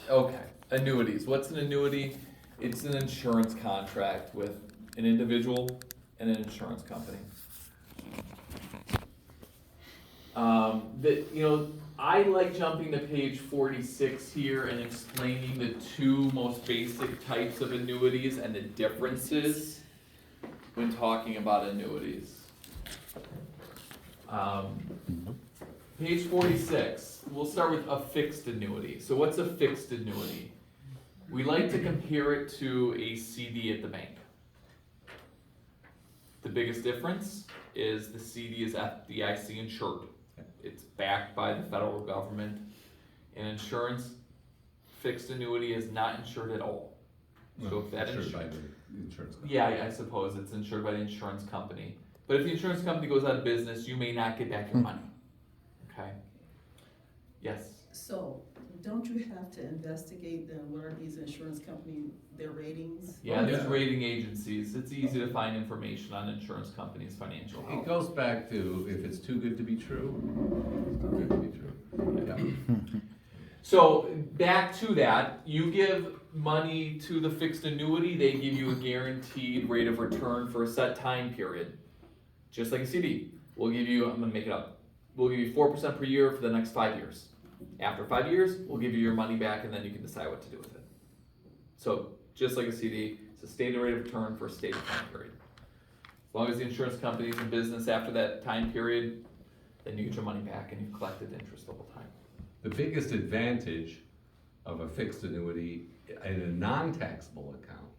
Okay, annuities. What's an annuity? It's an insurance contract with an individual and an insurance company. I like jumping to page 46 here and explaining the two most basic types of annuities and the differences when talking about annuities. Page 46, we'll start with a fixed annuity. So what's a fixed annuity? We like to compare it to a CD at the bank. The biggest difference is the CD is FDIC insured. It's backed by the federal government. And insurance, fixed annuity is not insured at all. So if that insured by the insurance company. Yeah, I suppose it's insured by the insurance company. But if the insurance company goes out of business, you may not get back your money. Okay? Yes? So, don't you have to investigate then what are these insurance companies, their ratings? Yeah, there's rating agencies. It's easy to find information on insurance companies' financial health. It goes back to if it's too good to be true, it's too good to be true. Yeah. So back to that, you give money to the fixed annuity, they give you a guaranteed rate of return for a set time period. Just like a CD. We'll give you, I'm gonna make it up, we'll give you 4% per year for the next 5 years. After 5 years, we'll give you your money back and then you can decide what to do with it. So just like a CD, it's a stated rate of return for a stated time period. As long as the insurance company is in business after that time period, then you get your money back and you've collected interest the whole time. The biggest advantage of a fixed annuity in a non-taxable account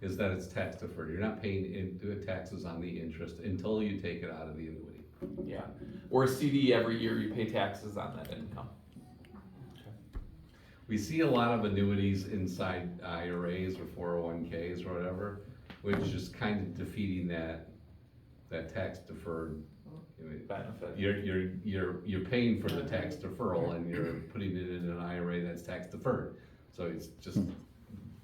is that it's tax deferred. You're not paying taxes on the interest until you take it out of the annuity. Yeah, or a CD every year you pay taxes on that income. We see a lot of annuities inside IRAs or 401ks or whatever, which is kind of defeating that tax deferred Benefit. You're paying for the tax deferral and you're putting it in an IRA that's tax deferred. So it's just,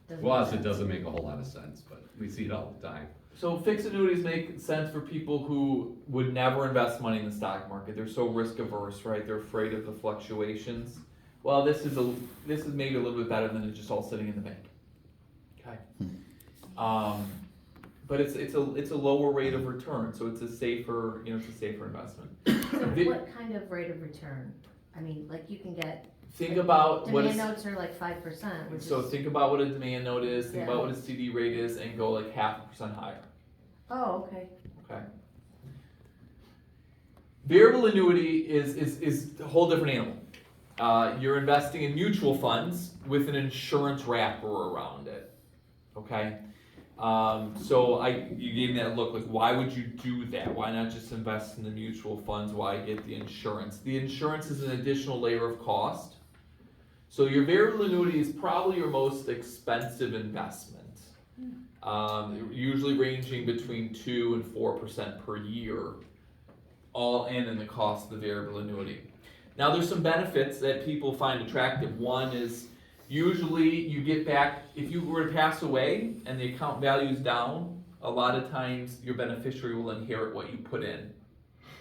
to us, it doesn't make a whole lot of sense, but we see it all the time. So fixed annuities make sense for people who would never invest money in the stock market. They're so risk averse, right? They're afraid of the fluctuations. Well, this is maybe a little bit better than it's just all sitting in the bank. Okay. But it's a lower rate of return, so it's a safer investment. So what kind of rate of return? I mean, like you can get. Think about what demand notes are like 5%. So think about what a demand note is. Think Yeah. about what a CD rate is, and go like 0.5% higher. Oh, okay. Okay. Variable annuity is a whole different animal. You're investing in mutual funds with an insurance wrapper around it. Okay. So you gave me that look like, why would you do that? Why not just invest in the mutual funds? Why get the insurance? The insurance is an additional layer of cost. So your variable annuity is probably your most expensive investment. Usually ranging between 2 and 4% per year, all in the cost of the variable annuity. Now there's some benefits that people find attractive. One is usually you get back, if you were to pass away and the account value is down, a lot of times your beneficiary will inherit what you put in,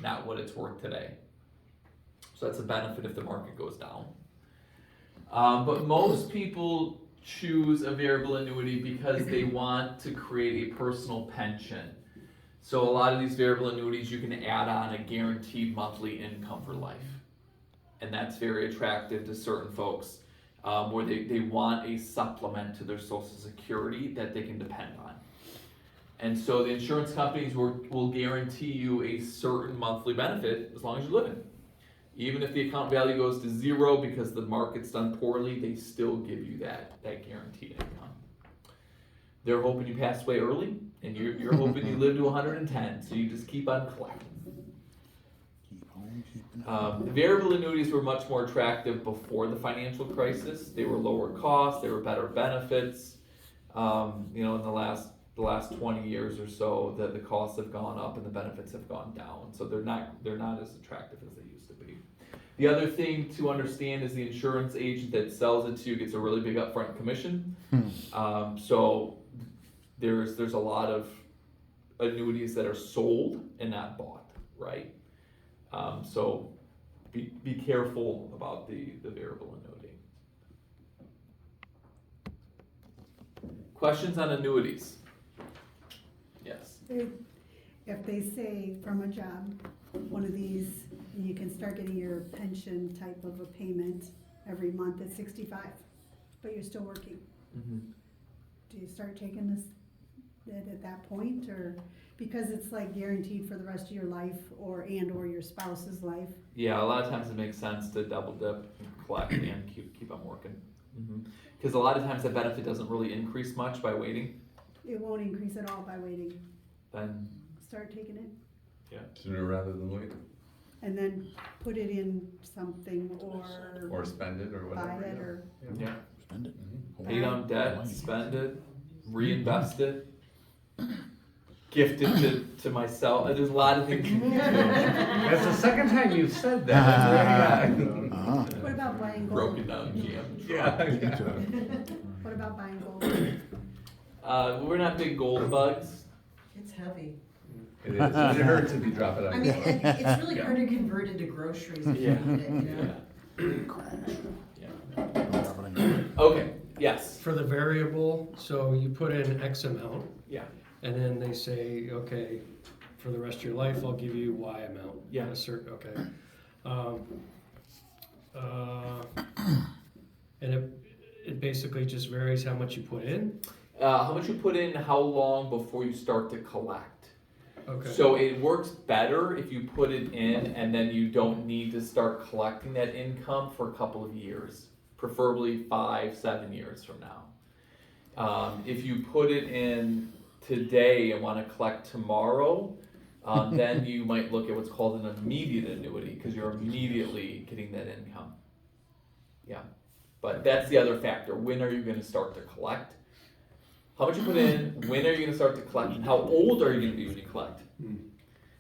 not what it's worth today. So that's a benefit if the market goes down. But most people choose a variable annuity because they want to create a personal pension. So a lot of these variable annuities, you can add on a guaranteed monthly income for life. And that's very attractive to certain folks. Where they want a supplement to their Social Security that they can depend on. And so the insurance companies will guarantee you a certain monthly benefit as long as you're living. Even if the account value goes to 0 because the market's done poorly, they still give you that guaranteed income. They're hoping you pass away early, and you're hoping you live to 110, so you just keep on collecting. The variable annuities were much more attractive before the financial crisis. They were lower cost, they were better benefits. In the last 20 years or so, the costs have gone up and the benefits have gone down. So they're not as attractive as they used to be. The other thing to understand is the insurance agent that sells it to you gets a really big upfront commission. So there's a lot of annuities that are sold and not bought, right? So be careful about the variable annuity. Questions on annuities? Yes. If they say from a job, one of these, you can start getting your pension type of a payment every month at 65, but you're still working. Mm-hmm. Do you start taking this at that point, or because it's like guaranteed for the rest of your life, or your spouse's life? Yeah, a lot of times it makes sense to double dip and collect and keep on working. Because a lot of times the benefit doesn't really increase much by waiting. It won't increase at all by waiting. Then Start taking it, Sooner rather than later. and then put it in something, Or spend it or buy whatever. it, or yeah, Spend it. pay down debt, spend it, reinvest it, gift it to myself. There's a lot of things you can do. That's the second time you've said that. Uh-huh. what about buying gold? Broken down camp. Yeah. What about buying gold? We're not big gold bugs. It's heavy. It is. It hurts if you drop it on I mean, your phone. it's really hard to convert into groceries if you Yeah. need it, you know? Crash. Yeah. Okay. Yes. For the variable, so you put in X amount, Yeah. and then they say, okay, for the rest of your life, I'll give you Y amount. Yeah. A certain, okay. And it basically just varies how much you put in? How much you put in, how long before you start to collect. Okay. So it works better if you put it in and then you don't need to start collecting that income for a couple of years, preferably 5-7 years from now. If you put it in today and want to collect tomorrow, then you might look at what's called an immediate annuity because you're immediately getting that income. Yeah, but that's the other factor. When are you going to start to collect? How much you put in, when are you going to start to collect, and how old are you going to be when you collect?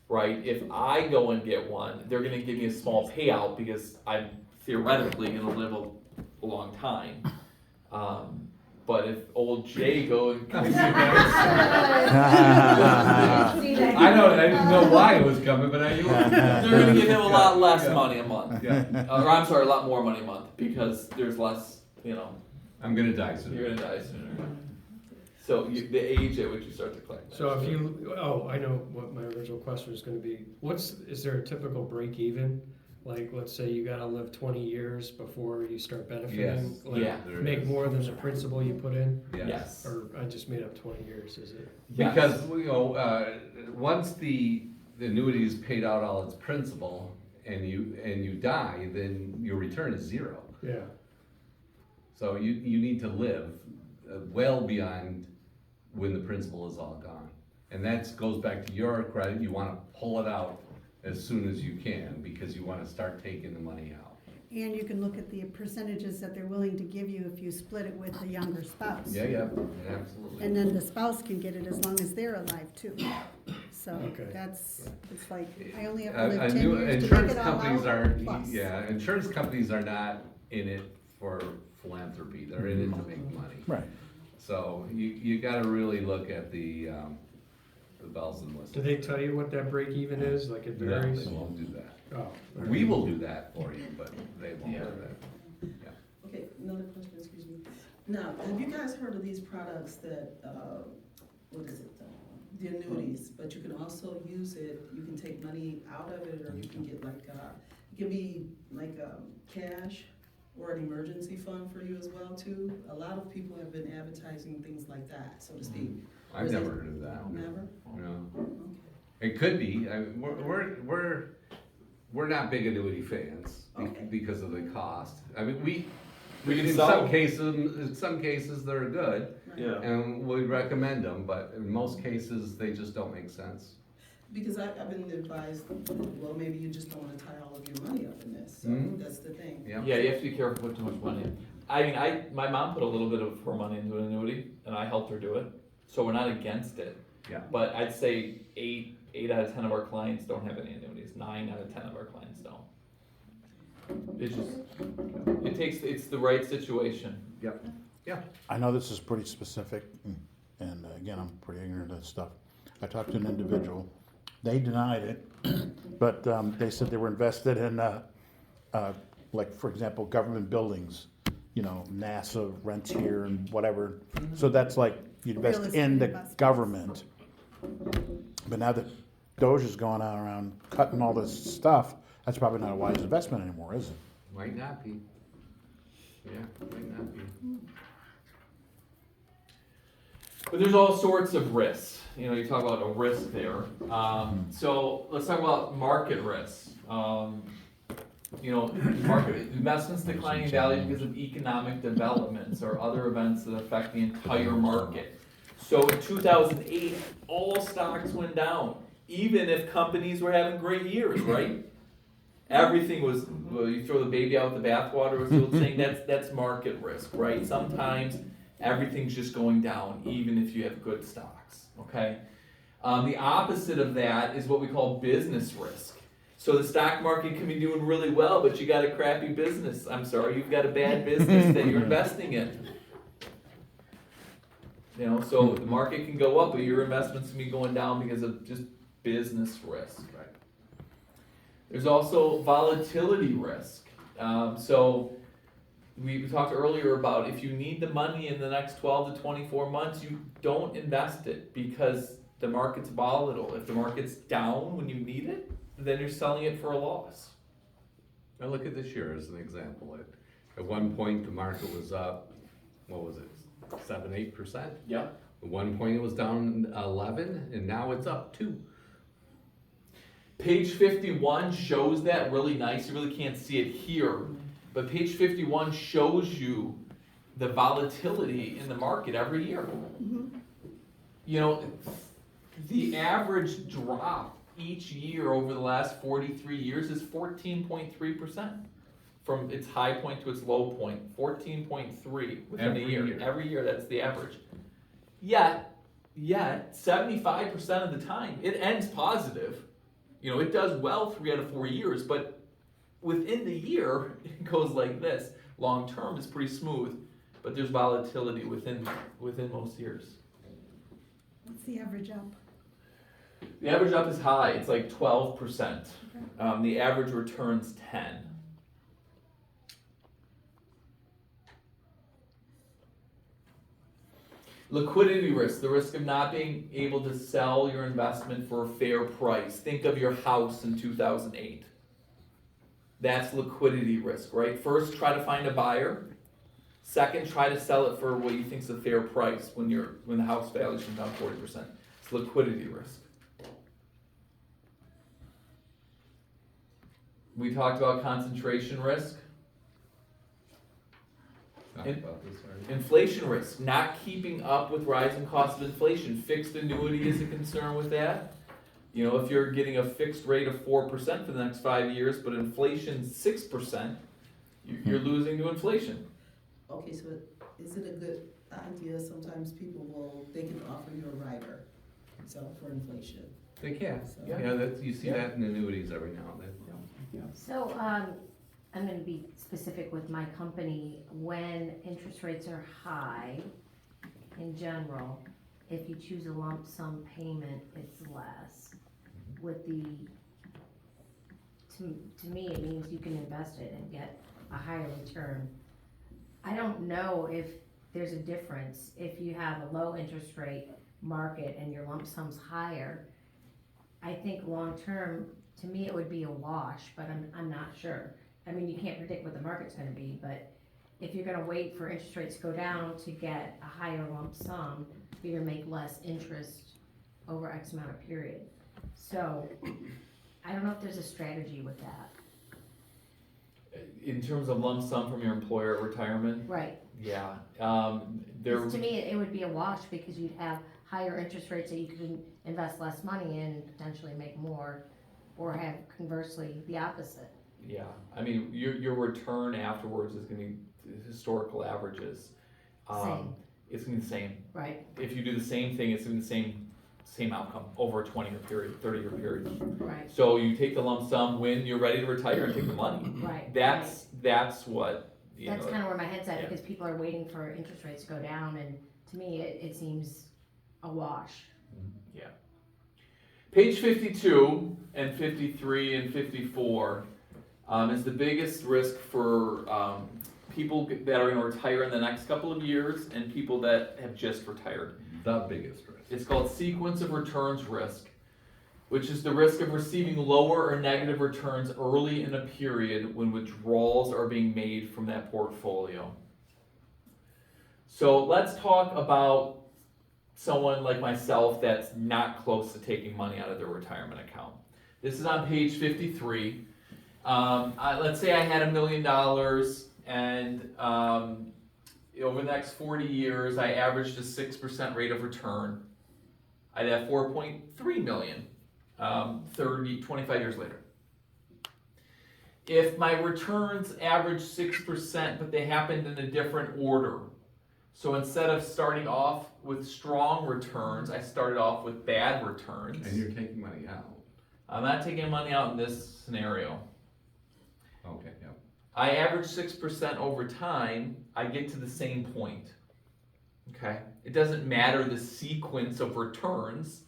Right? If I go and get one, they're going to give me a small payout because I'm theoretically going to live a long time. But if old Jay go and See I that? know, I didn't know why it was coming, but I knew it. they're going to give him a lot less money a month. Yeah. Or I'm sorry, a lot more money a month because there's less, I'm gonna die soon. you're going to die sooner. So the age at which you start to collect. So if I know what my original question was gonna be. Is there a typical break even? Like, let's say you gotta live 20 years before you start benefiting? Yes. Like, Yeah. There make is. more than the principal you put in? Yes. Or I just made up 20 years, is it? Because, once the annuity has paid out all its principal and you die, then your return is zero. Yeah. So you need to live well beyond when the principal is all gone. And that goes back to your credit, you wanna pull it out as soon as you can, because you wanna start taking the money out. And you can look at the percentages that they're willing to give you if you split it with the younger spouse. Yeah, absolutely. And then the spouse can get it as long as they're alive too. So Okay. it's like, I only have to live 10 years to Insurance make it all companies out, plus. insurance companies are not in it for philanthropy, they're in it to make money. Right. So you gotta really look at the bells and whistles. Do they tell you what that break even is? Like it No, varies? they won't do that. Oh. We will do that for you, but they won't do Yeah. that. Okay, another question, excuse me. Now, have you guys heard of these products that, what is it, the annuities, but you can also use it, you can take money out of it, or you can get like, it can be like, cash or an emergency fund for you as well too. A lot of people have been advertising things like that, so to speak. I've never heard of that. Never? No. Okay. It could be, we're not big annuity fans Okay. because of the cost. I mean, we We can in sell some cases they're good. Right. Yeah. And we recommend them, but in most cases, they just don't make sense. Because I've been advised, well, maybe you just don't wanna tie all of your money up in this, so Mhm. that's the thing. Yeah. Yeah, you have to be careful putting too much money in. I mean, my mom put a little bit of her money into an annuity, and I helped her do it, so we're not against it. Yeah. But I'd say 8 out of 10 of our clients don't have any annuities, 9 out of 10 of our clients don't. It's just, it's the right situation. Yep. I know this is pretty specific, and again, I'm pretty ignorant of this stuff. I talked to an individual, they denied it, but they said they were invested in, like, for example, government buildings, you know, NASA rents here and whatever. So that's like, you invest Real in estate the investments. government. But now that Doge is going on around cutting all this stuff, that's probably not a wise investment anymore, is it? Might not be. Yeah, might not be. But there's all sorts of risks. You know, you talk about a risk there. So let's talk about market risks. You know, market investments declining in value because of economic developments or other events that affect the entire market. So in 2008, all stocks went down, even if companies were having great years, right? Everything was, well, you throw the baby out with the bathwater, was the old saying, that's market risk, right? Sometimes everything's just going down, even if you have good stocks, okay? The opposite of that is what we call business risk. So the stock market can be doing really well, but you got a crappy business. I'm sorry, you've got a bad business that you're investing in. You know, so the market can go up, but your investments can be going down because of just business risk. Right. There's also volatility risk. So we talked earlier about if you need the money in the next 12 to 24 months, you don't invest it because the market's volatile. If the market's down when you need it, then you're selling it for a loss. Now look at this year as an example. At one point, the market was up, what was it, 7-8%? Yeah. At one point, it was down 11, and now it's up 2. Page 51 shows that really nice. You really can't see it here, but page 51 shows you the volatility in the market every year. You know, the average drop each year over the last 43 years is 14.3%. From its high point to its low point, 14.3 within a year. Every year, that's the average. Yet, 75% of the time, it ends positive. You know, it does well 3 out of 4 years, but within the year, it goes like this. Long term is pretty smooth, but there's volatility within most years. What's the average up? The average up is high, it's like 12%. The average return's 10. Liquidity risk, the risk of not being able to sell your investment for a fair price. Think of your house in 2008. That's liquidity risk, right? First, try to find a buyer. Second, try to sell it for what you think is a fair price when the house value's come down 40%. It's liquidity risk. We talked about concentration risk. Talk about this already. Inflation risk, not keeping up with rising costs of inflation. Fixed annuity is a concern with that. You know, if you're getting a fixed rate of 4% for the next 5 years, but inflation's 6%, you're losing to inflation. Okay, so is it a good idea, sometimes they can offer you a rider, so for inflation? They can, So- yeah, you see that in annuities every now and then. So, I'm gonna be specific with my company. When interest rates are high, in general, if you choose a lump sum payment, it's less. To me, it means you can invest it and get a higher return. I don't know if there's a difference if you have a low interest rate market and your lump sum's higher. I think long-term, to me, it would be a wash, but I'm not sure. I mean, you can't predict what the market's gonna be, but if you're gonna wait for interest rates to go down to get a higher lump sum, you're gonna make less interest over X amount of period. So, I don't know if there's a strategy with that. In terms of lump sum from your employer at retirement, Right, yeah. 'cause to me, it would be a wash because you'd have higher interest rates that you could invest less money in and potentially make more, or have conversely the opposite. Yeah, I mean, your return afterwards is gonna be historical averages. Same. It's gonna be the same. Right, If you do the same thing, it's gonna be the same outcome over a 20-year period, 30-year period. right, So you take the lump sum when you're ready to retire and take the money. right. That's what, you That's know. kind of where my head's at, Yeah. because people are waiting for interest rates to go down, and to me, it seems a wash. Page 52 and 53 and 54 is the biggest risk for people that are gonna retire in the next couple of years and people that have just retired. The biggest risk. It's called sequence of returns risk, which is the risk of receiving lower or negative returns early in a period when withdrawals are being made from that portfolio. So let's talk about someone like myself that's not close to taking money out of their retirement account. This is on page 53. Let's say I had $1 million and over the next 40 years I averaged a 6% rate of return. I'd have 4.3 million 25 years later. If my returns average 6%, but they happened in a different order, so instead of starting off with strong returns, I started off with bad returns. And you're taking money out. I'm not taking money out in this scenario. Okay, yeah. I average 6% over time, I get to the same point. Okay? It doesn't matter the sequence of returns.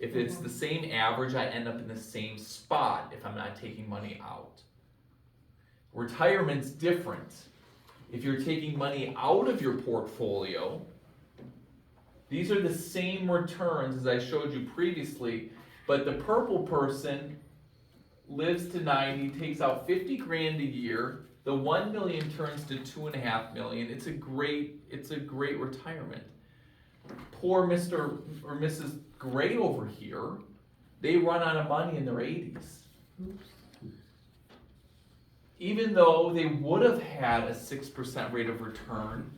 If it's the same average, I end up in the same spot if I'm not taking money out. Retirement's different. If you're taking money out of your portfolio, these are the same returns as I showed you previously, but the purple person lives to 90, takes out 50 grand a year, the 1 million turns to 2.5 million. It's a great retirement. Poor Mr. or Mrs. Gray over here, they run out of money in their 80s. Even though they would have had a 6% rate of return,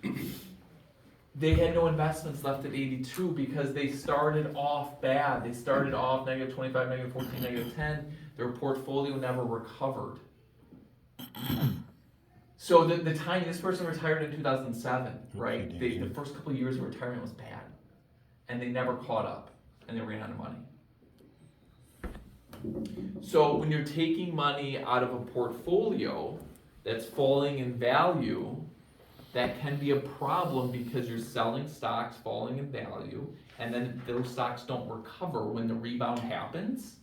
they had no investments left at 82 because they started off bad. They started off negative 25, negative 14, negative 10. Their portfolio never recovered. So the time this person retired in 2007, right? The first couple of years of retirement was bad. And they never caught up. And they ran out of money. So when you're taking money out of a portfolio that's falling in value, that can be a problem because you're selling stocks falling in value, and then those stocks don't recover when the rebound happens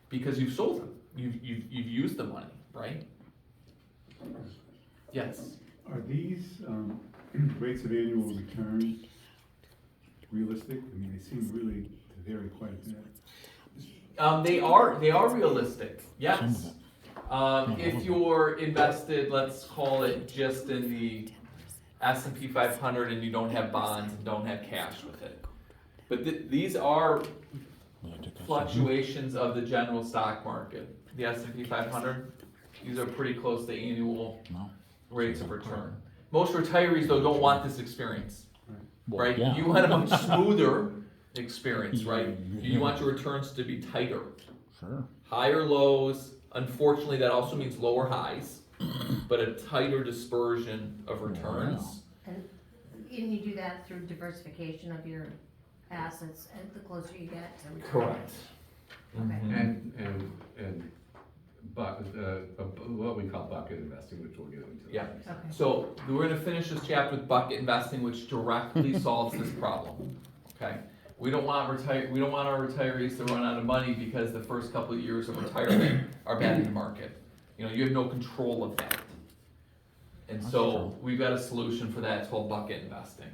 because you've sold them. You've used the money, right? Yes. Are these rates of annual return realistic? I mean, they seem really to vary quite a bit. They are realistic, yes. If you're invested, let's call it just in the S&P 500 and you don't have bonds and don't have cash with it. But these are fluctuations of the general stock market. The S&P 500, these are pretty close to annual rates of return. Most retirees though don't want this experience, right? Yeah. You want a much smoother experience, right? You want your returns to be tighter. Sure. Higher lows, unfortunately that also means lower highs, but a tighter dispersion of returns. And you do that through diversification of your assets, and the closer you get to retirement. Correct. Okay. But what we call bucket investing, which we'll get into. Yeah. Okay. So we're gonna finish this chapter with bucket investing, which directly solves this problem, okay? We don't want our retirees to run out of money because the first couple of years of retirement are bad in the market. You know, you have no control of that. And That's so true. we've got a solution for that. It's called bucket investing.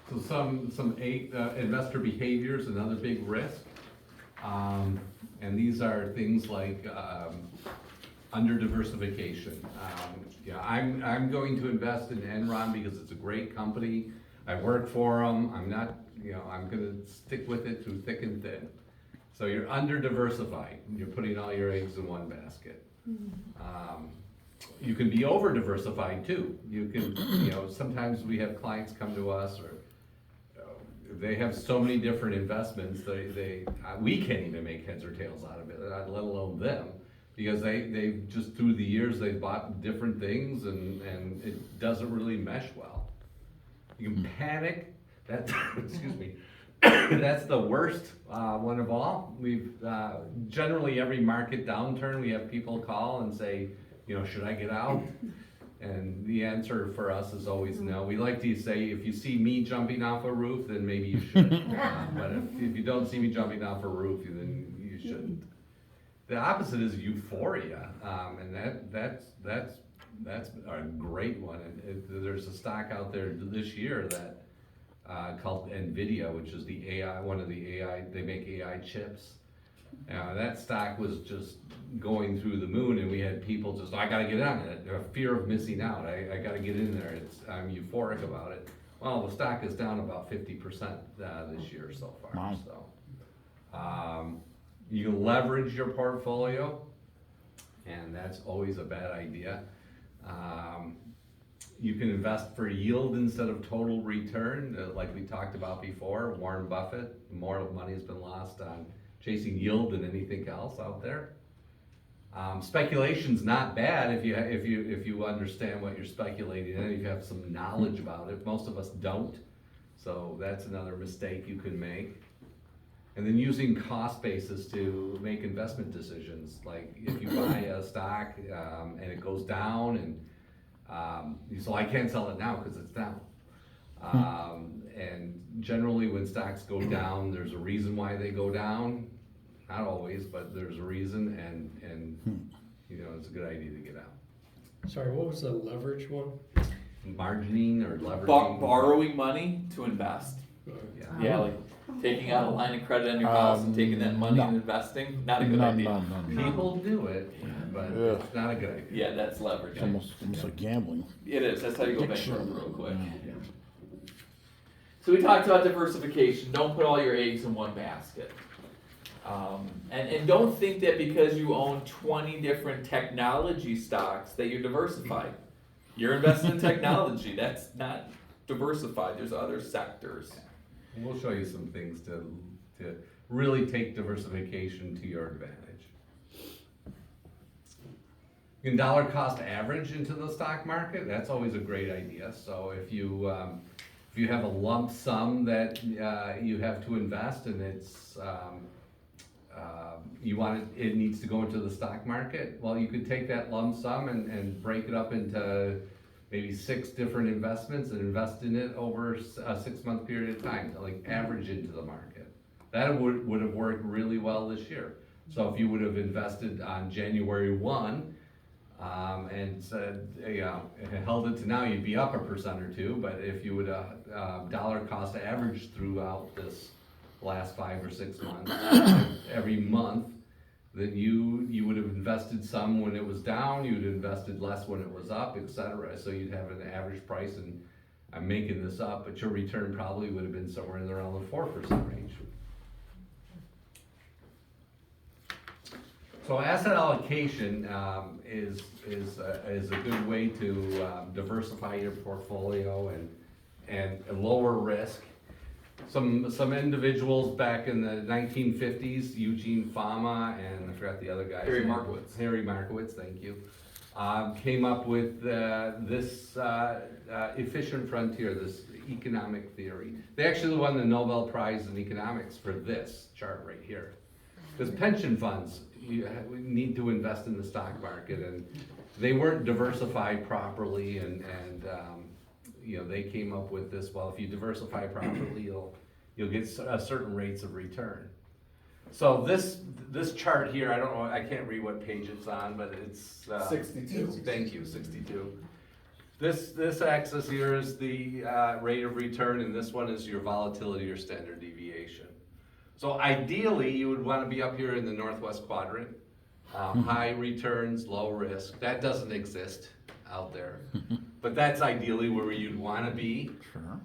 So some investor behaviors, another big risk. And these are things like under diversification. I'm going to invest in Enron because it's a great company. I work for them. I'm not, I'm gonna stick with it through thick and thin. So you're under diversified. You're putting all your eggs in one basket. You can be over diversified too. You can, sometimes we have clients come to us or they have so many different investments, we can't even make heads or tails out of it, let alone them. Because they just through the years, they've bought different things and it doesn't really mesh well. You can panic, excuse me, that's the worst one of all. We've, generally every market downturn, we have people call and say, should I get out? And the answer for us is always no. We like to say, if you see me jumping off a roof, then maybe you should. But if you don't see me jumping off a roof, then you shouldn't. The opposite is euphoria, and that's a great one. And there's a stock out there this year that called NVIDIA, which is the AI, one of the AI. They make AI chips. That stock was just going through the moon, and we had people just, I gotta get on it. A fear of missing out. I gotta get in there. I'm euphoric about it. Well, the stock is down about 50% this year so far. Wow. So, you can leverage your portfolio, and that's always a bad idea. You can invest for yield instead of total return, like we talked about before. Warren Buffett, more money has been lost on chasing yield than anything else out there. Speculation's not bad if you understand what you're speculating in, if you have some knowledge about it. Most of us don't, so that's another mistake you can make. And then using cost basis to make investment decisions, like if you buy a stock and it goes down, and so I can't sell it now because it's down. And generally when stocks go down, there's a reason why they go down. Not always, but there's a reason, and you know, it's a good idea to get out. Sorry, what was the leverage one? Margining or leveraging. Borrowing money to invest. Yeah. Yeah, like taking out a line of credit on your house and taking that money no. and investing, not a good idea. No. People do it, but Yeah. it's not a good idea. Yeah, that's leverage. It's almost like gambling. It is, that's how you go Picture. bankrupt real quick. Yeah. So we talked about diversification, don't put all your eggs in one basket. And don't think that because you own 20 different technology stocks that you're diversified. You're investing in technology, that's not diversified, there's other sectors. And we'll show you some things to really take diversification to your advantage. You can dollar cost average into the stock market, that's always a great idea. So if you have a lump sum that you have to invest, and it's it needs to go into the stock market, well, you could take that lump sum and break it up into maybe 6 different investments and invest in it over a 6-month period of time, like average into the market. That would have worked really well this year. So if you would have invested on January 1 and said, held it to now, you'd be up 1% or 2%. But if you would dollar cost average throughout this last 5 or 6 months, every month, then you would have invested some when it was down, you'd have invested less when it was up, etc. So you'd have an average price, and I'm making this up, but your return probably would have been somewhere in around the 4% range. So asset allocation is a good way to diversify your portfolio and lower risk. Some individuals back in the 1950s, Eugene Fama and I forgot the other guy. Harry Markowitz. Harry Markowitz, thank you. Came up with this efficient frontier, this economic theory. They actually won the Nobel Prize in economics for this chart right here. Because pension funds, we need to invest in the stock market, and they weren't diversified properly, and they came up with this. Well, if you diversify properly, you'll get certain rates of return. So this chart here, I don't know, I can't read what page it's on, but it's 62. Thank you, 62. This axis here is the rate of return, and this one is your volatility or standard deviation. So ideally, you would want to be up here in the northwest quadrant. High returns, low risk. That doesn't exist out there, but that's ideally where you'd want to be. Sure.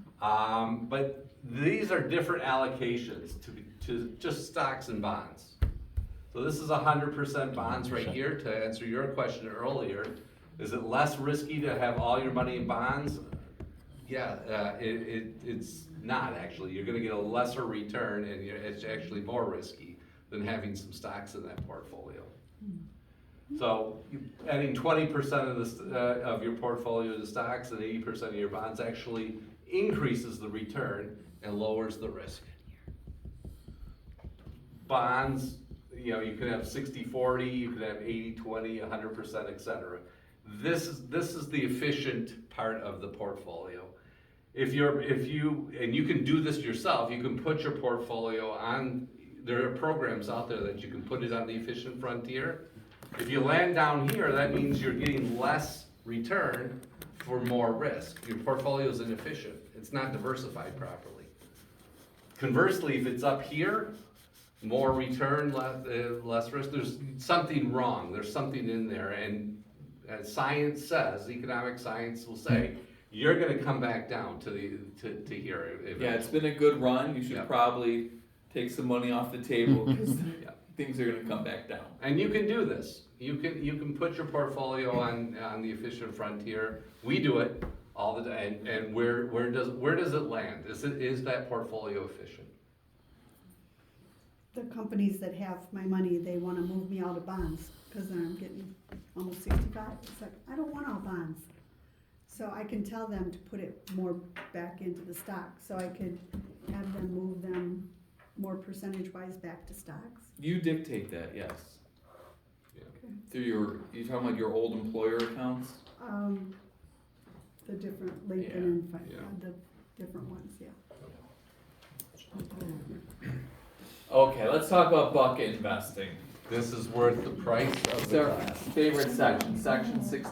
But these are different allocations to just stocks and bonds. So this is 100% bonds right here. To answer your question earlier, is it less risky to have all your money in bonds? Yeah, it's not actually. You're going to get a lesser return, and it's actually more risky than having some stocks in that portfolio. So adding 20% of your portfolio to stocks and 80% of your bonds actually increases the return and lowers the risk. Bonds, you can have 60-40, you can have 80-20, 100%, etc. This is the efficient part of the portfolio. If you can do this yourself, you can put your portfolio on there are programs out there that you can put it on the efficient frontier. If you land down here, that means you're getting less return for more risk. Your portfolio is inefficient. It's not diversified properly. Conversely, if it's up here, more return, less risk, there's something wrong. There's something in there. And as science says, economic science will say, you're gonna come back down to here eventually. Yeah, it's been a good run. You should Yeah. probably take some money off the table because Yeah. things are gonna come back down. And you can do this. You can put your portfolio on the efficient frontier. We do it all the time. And where does it land? Is that portfolio efficient? The companies that have my money, they wanna move me out of bonds, cause then I'm getting almost 65. It's like, I don't want all bonds. So I can tell them to put it more back into the stock, so I could have them move them more percentage-wise back to stocks. You dictate that, yes. Yeah. Through you talking about your old employer accounts? The different Lincoln Yeah, and yeah. the different ones, yeah. Okay, let's talk about bucket investing. This is worth the price of It's the our glass. favorite section, section 60.